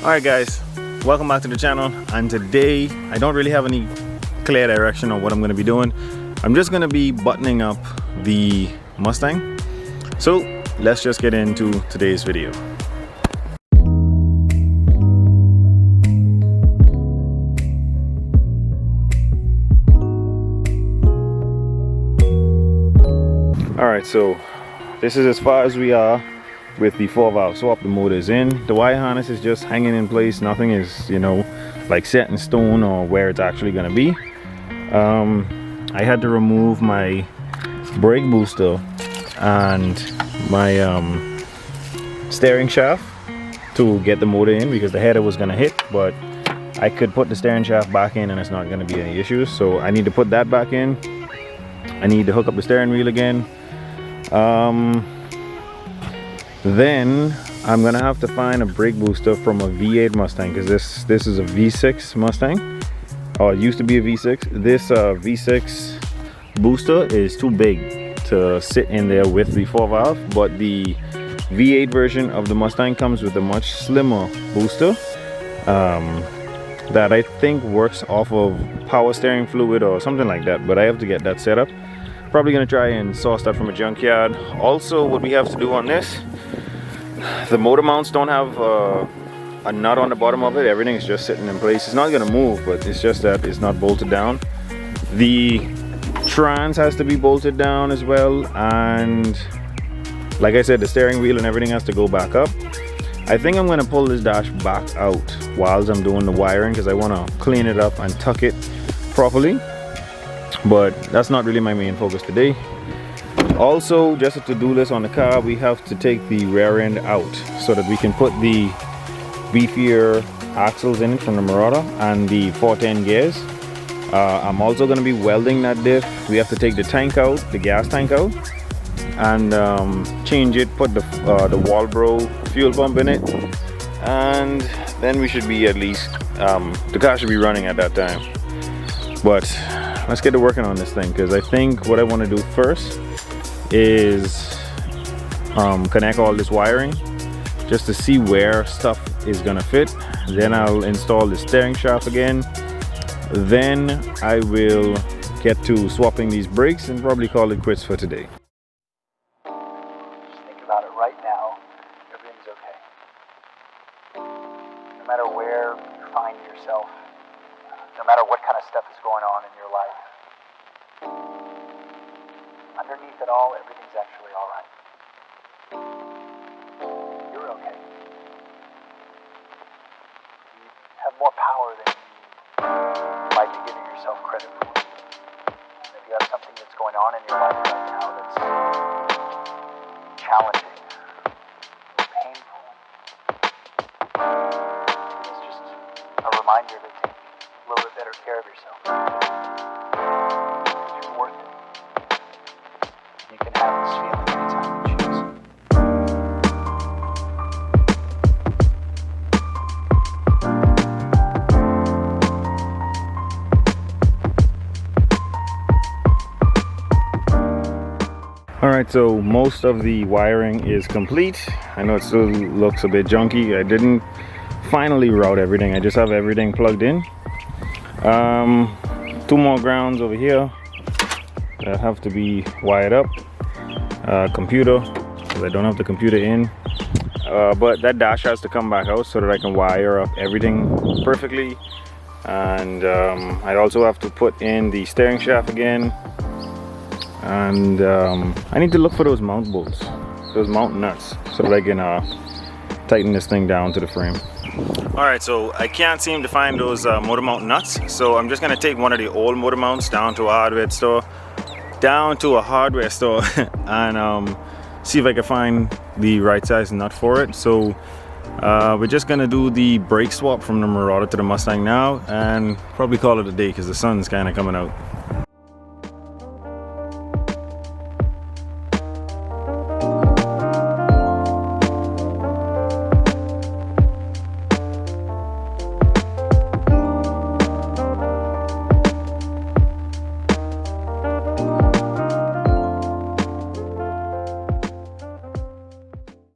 Alright guys, welcome back to the channel, and today I don't really have any clear direction on what I'm going to be doing. I'm just going to be buttoning up the Mustang. So let's just get into today's video. Alright, so this is as far as we are with the 4-valve swap. The motor is in, the wire harness is just hanging in place. Nothing is, you know, like set in stone or where it's actually going to be. I had to remove my brake booster and my steering shaft to get the motor in because the header was going to hit, but I could put the steering shaft back in and it's not going to be any issues. So I need to put that back in. I need to hook up the steering wheel again. Then I'm gonna have to find a brake booster from a V8 Mustang, because this is a V6 Mustang. Oh, it used to be a V6. This V6 booster is too big to sit in there with the 4-valve, but the V8 version of the Mustang comes with a much slimmer booster that I think works off of power steering fluid or something like that, but I have to get that set up. Probably gonna try and source that from a junkyard. Also, what we have to do on this, the motor mounts don't have a nut on the bottom of it. Everything is just sitting in place. It's not gonna move, but it's just that it's not bolted down. The trans has to be bolted down as well, and like I said, the steering wheel and everything has to go back up. I think I'm gonna pull this dash back out whilst I'm doing the wiring, because I want to clean it up and tuck it properly, but that's not really my main focus today. Also, just a to-do list on the car, we have to take the rear end out so that we can put the beefier axles in it from the Marauder and the 410 gears. I'm also going to be welding that diff. We have to take the tank out, the gas tank out, and change it, put the Walbro fuel pump in it, and then we should be at least, the car should be running at that time. But let's get to working on this thing, because I think what I want to do first is connect all this wiring just to see where stuff is gonna fit. Then I'll install the steering shaft again. Then I will get to swapping these brakes and probably call it quits for today. Just think about it right now. Everything's okay. No matter where you find yourself, no matter what kind of stuff is going on in your life, underneath it all, everything's actually all right. You're okay. You have more power than you might be giving yourself credit for. And if you have something that's going on in your life right now that's challenging, painful, it's just a reminder to take a little bit better care of yourself. You're worth it. You can have this feeling anytime you choose. Alright, so most of the wiring is complete. I know it still looks a bit junky. I didn't finally route everything. I just have everything plugged in. 2 more grounds over here that have to be wired up. Computer, because I don't have the computer in, but that dash has to come back out so that I can wire up everything perfectly. And I also have to put in the steering shaft again, and I need to look for those mount bolts, those mount nuts, so that I can tighten this thing down to the frame. Alright, so I can't seem to find those motor mount nuts, so I'm just going to take one of the old motor mounts down to a hardware store, and see if I can find the right size nut for it. So we're just going to do the brake swap from the Marauder to the Mustang now, and probably call it a day because the sun's kind of coming out.